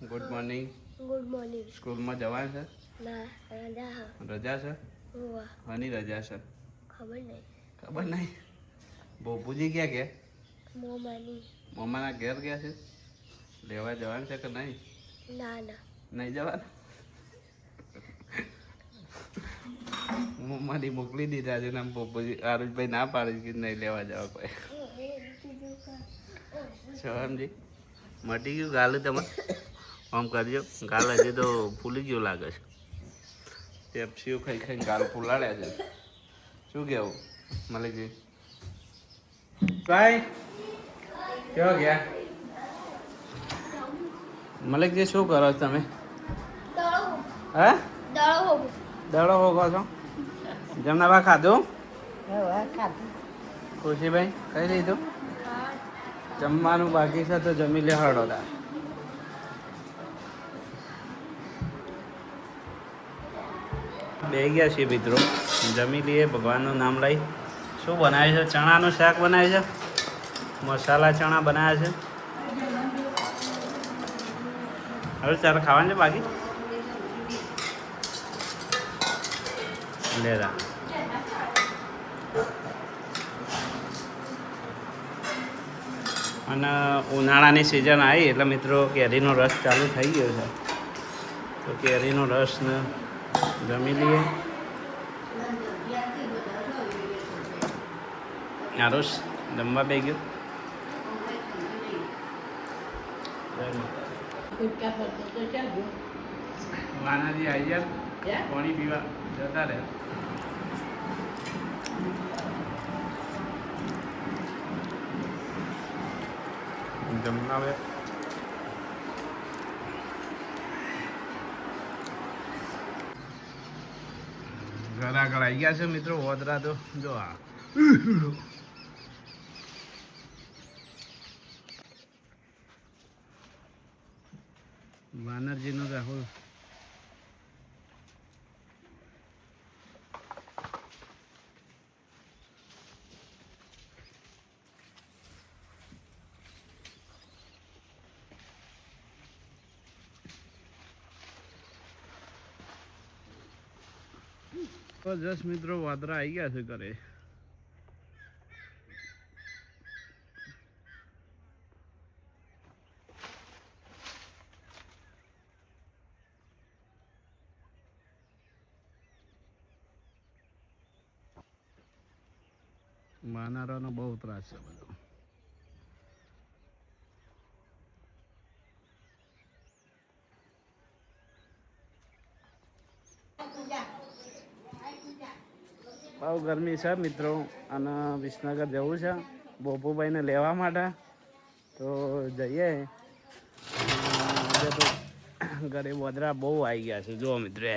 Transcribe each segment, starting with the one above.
Good morning. Good morning. સ્કૂલમાં જવાનું છે? ના, રજા હા. રજા છે? હોવા. આની રજા છે? ખબર નહીં. ખબર નહીં. બોપુજી ક્યાં ગયા? મોમાની. મમ્માના ઘેર ગયા છે? લેવા જવાનું છે કે નહીં? ના ના. નહીં જવાનું? મમ્માની મોકલી દીધા છે ને બોપુજી આરુષભાઈ ના પાડી કે નહીં લેવા જવા કોઈ. સમજી મટી ગયું ગાલ તમારે? આમ કરજો, ગાલ હજી તો ફૂલી ગયું લાગે છે. પેપ્સીઓ ખાઈ ખાઈને ગાલ ફૂલાડ્યા છે. શું કેવું મલિકજી? ભાઈ કેવા ગયા? મલિકજી શું કરો તમે? હે દડો હોગો છો? જમના બા ખાધું? ખુશીભાઈ કઈ લીધું? જમવાનું બાકી છે તો જમી લે હળો તાર. બે ગયા છીએ મિત્રો, જમી લઈએ, ભગવાનનું નામ લઈ. શું બનાવે છે? ચણાનું શાક બનાવે છે, મસાલા ચણા બનાવ્યા છે. હવે તારે ખાવાનું છે બાકી? લેરા અને ઉનાળાની સિઝન આવી એટલે મિત્રો કેરીનો રસ ચાલુ થઈ ગયો છે, તો કેરીનો રસ ને જમી લઈએ. આરુષ જમવા બે ગયો? વાનાજી આવી જાય પાણી પીવા જતા રહે. જમનાવે ઘર આગળ આવી ગયા છે મિત્રો વોદરા. તો જો આ વાનરજીનો રાહુલ તો જસ મિત્રો વાદરા આવી ગયા છે ઘરે. માનારાનો બહુ ત્રાસ છે બધો. બહુ ગરમી છે મિત્રો, અને વિસનગર જવું છે બોપુભાઈને લેવા માટે. તો જઈએ. તો ઘરે વોદરા બહુ આવી ગયા છે જુઓ મિત્રો.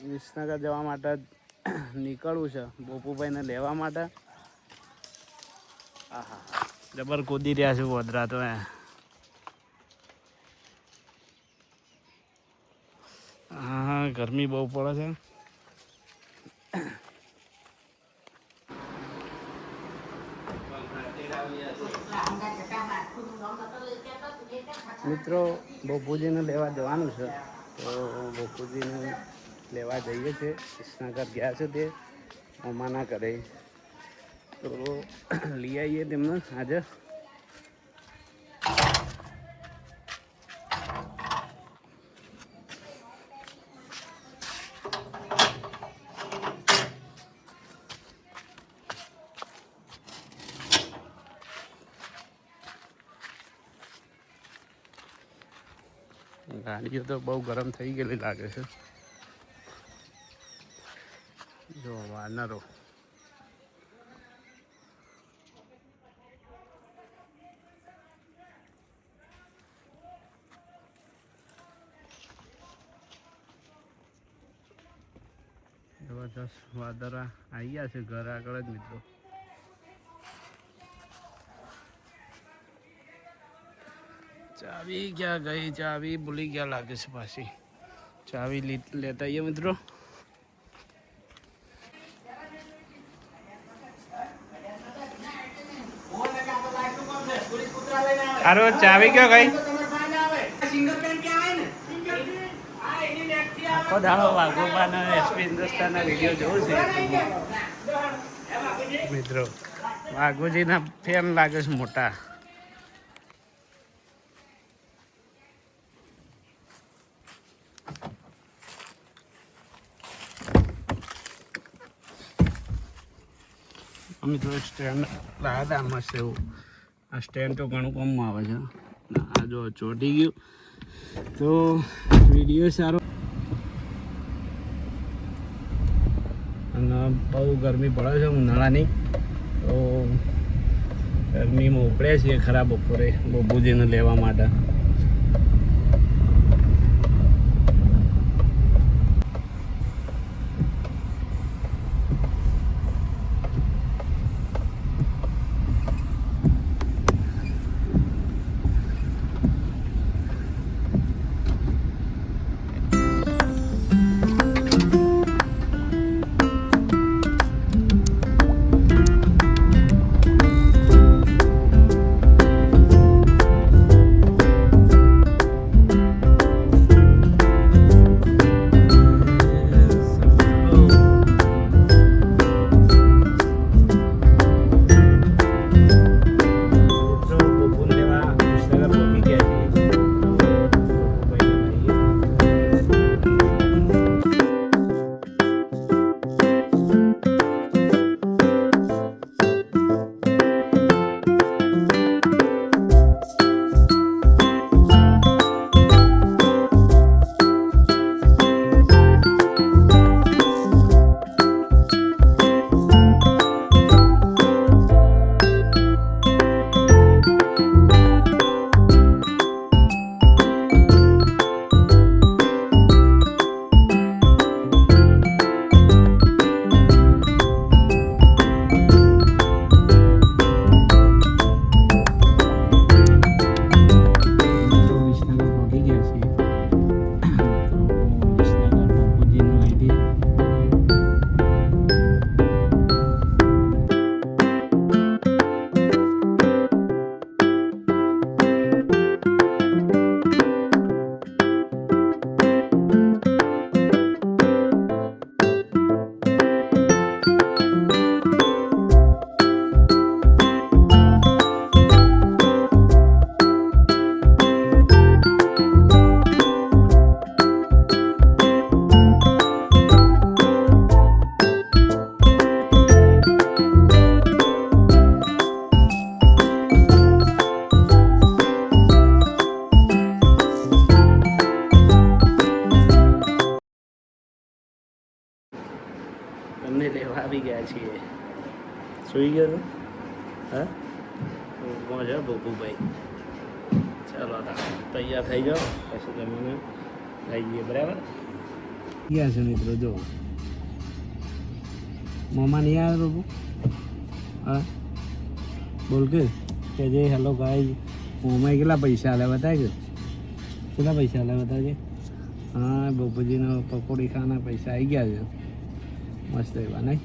વિસનગર જવા માટે નીકળવું છે બોપુભાઈને લેવા માટે. આહા જબર કૂદી રહ્યા છે વોદરા તો. હા ગરમી બહુ પડે છે. મિત્રો બોપુજીને લેવા જવાનું છે, તો બોપુજીને લેવા જઈએ છીએ. વિસનગર ગયા છે તે મમ્માના ઘરે, તો લઈ આવીએ તેમને આજે. ગાડીઓ તો બહુ ગરમ થઈ ગયેલી લાગે છે. જો વાનરો જબરદસ્ત વાદળા આવી ગયા છે ઘર આગળ જ મિત્રો. ચાવી ક્યાં ગઈ? ચાવી ભૂલી ગયા લાગે છે પાછી. ચાવી લેતા આવીએ મિત્રો. હારો ચાવી કયો કઈ આખો દાડો વાઘોબાના એસપી હિન્દુસ્તાનના વિડીયો જોઉં છે મિત્રો. વાઘોજીના ફેન લાગે છે મોટા. મિત્રો સ્ટેન્ડ લાવ્યા હતા મસ્ત એવું. આ સ્ટેન્ડ તો ઘણું કમમાં આવે છે. આ જો ચોટી ગયું તો વિડીયો સારો. અને બહુ ગરમી પડે છે ઉનાળાની, તો ગરમીમાં ઉપડ્યા છીએ ખરા બપોરે બબુજીને લેવા માટે. તમને લેવા આવી ગયા છીએ. સુઈ ગયો તો હા મજા બબુભાઈ. ચાલો તૈયાર થઈ જાઓ પછી તમને લઈ જઈએ. બરાબર ગયા છે મિત્રો. જો મમ્મા નહીં આવે બબુ. હા બોલ કે જે હેલો ગાય મમ્માએ કેટલા પૈસા આલ્યા બતાવે કે કેટલા પૈસા આલ્યા બતાવે. હા બબુજીનો પકોડી ખાવાના પૈસા આવી ગયા છે મસ્ત એવા નહીં.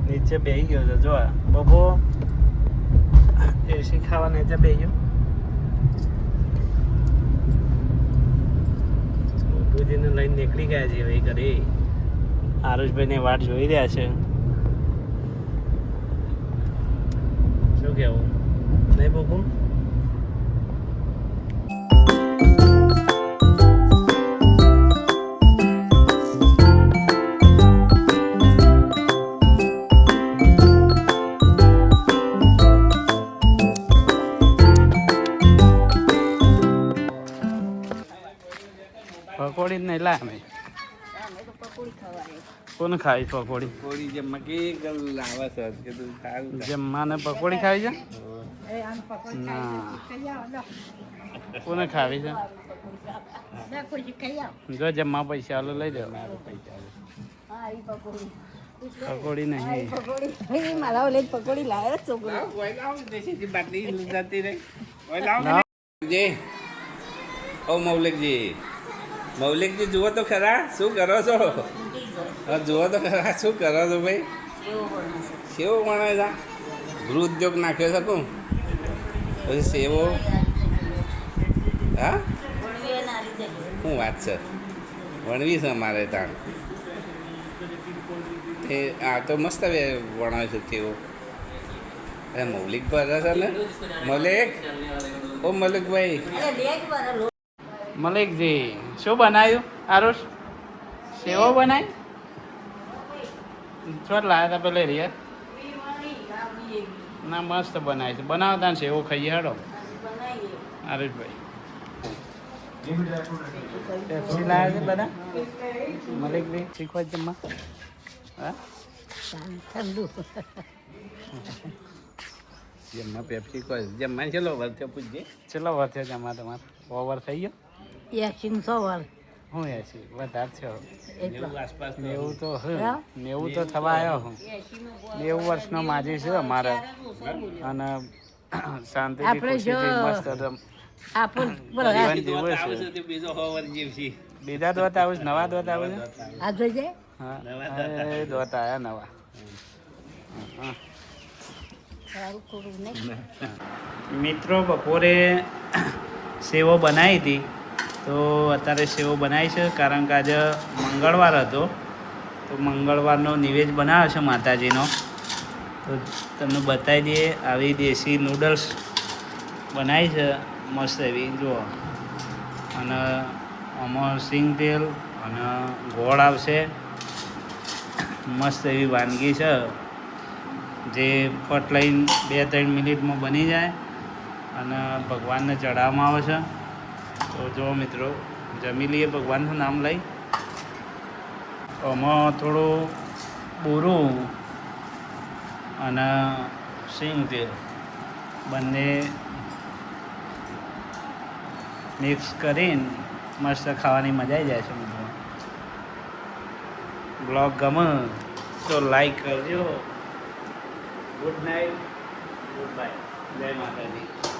નીચે બેસી ગયો છે. જો બબો એસી ખાવા નીચે બેસી ગયો. બબુજીને લઈને નીકળી ગયા છે ભાઈ ઘરે. આરુષભાઈને વાટ જોઈ રહ્યા છે. શું કેવું નહીં બબુ? પકોડી નહીં લાય અમે. કોને ખાવી પકોડી? પકોડી જમવા કે લાવે છે કે તું ખાવું જમવાને પકોડી ખાવી છે? ના કોને ખાવી છે? જો જમવા પૈસા આલો લઈ જાઓ પકોડી નહીં મારા ઓલે પકોડી લાવે છોકરો મૌલિકજી જુઓ તો ખરા શું કરો છો જુઓ તો ખરા શું કરો છો ભાઈ સેવો વણાય છે ગૃહ ઉદ્યોગ નાખ્યો શકું પછી સેવો હા શું વાત છે વણવી છે અમારે ત્યાં એ આ તો મસ્ત વણાવે છે તેઓ અરે મૌલિક પર છે ને મૌલિક ઓ મૌલિકભાઈ મલિકજી શું બનાવ્યું આરુષ સેવો બનાવી છોટ લાયા હતા પેલે રિયા ના મસ્ત બનાવી છે બનાવતા ને સેવો ખાઈએ હેડો આરુષભાઈ પેપ્સી લાયા છે બધા મલિકભાઈ શીખવા જમવા હા ઠંડુ જમવા પેપ્સી કોઈ જમવા ચલો વર્થ્યો પૂછજે ચલો વર્થ્યો જમવા તમારે ઓવર થઈ ગયો 100 વાર હું એસી વધારે છે એટલો આસપાસ 90 તો નેવું તો થવા આવ્યો હું 90 વર્ષનો માજી છે અમારે અને શાંતિથી આપણે જો મસ્ત આપણ બીજા દોત આવું નવા દોત આવે છે આ જોઈજે હા દોત આવ્યા નવા મિત્રો બપોરે સેવો બનાવી હતી તો અત્યારે સેવો બનાવી છે કારણ કે આજે મંગળવાર હતો તો મંગળવારનો નિવેદ બનાવ્યો છે માતાજીનો તો તમને બતાવી દઈએ આવી દેશી નૂડલ્સ બનાવી છે મસ્ત એવી જુઓ અને આમાં સિંગ તેલ અને ગોળ આવશે મસ્ત એવી વાનગી છે જે ફટ લઈને 2-3 મિનિટમાં બની જાય અને ભગવાનને ચડાવવામાં આવે છે તો જો મિત્રો જમી લઈએ ભગવાનનું નામ લઈ આમાં થોડું બોરું અને સિંગ તેલ બંને મિક્સ કરીને મસ્ત ખાવાની મજા આવી જાય છે મિત્રો બ્લોગ ગમે તો લાઈક કરજો ગુડ નાઇટ ગુડ બાય જય માતાજી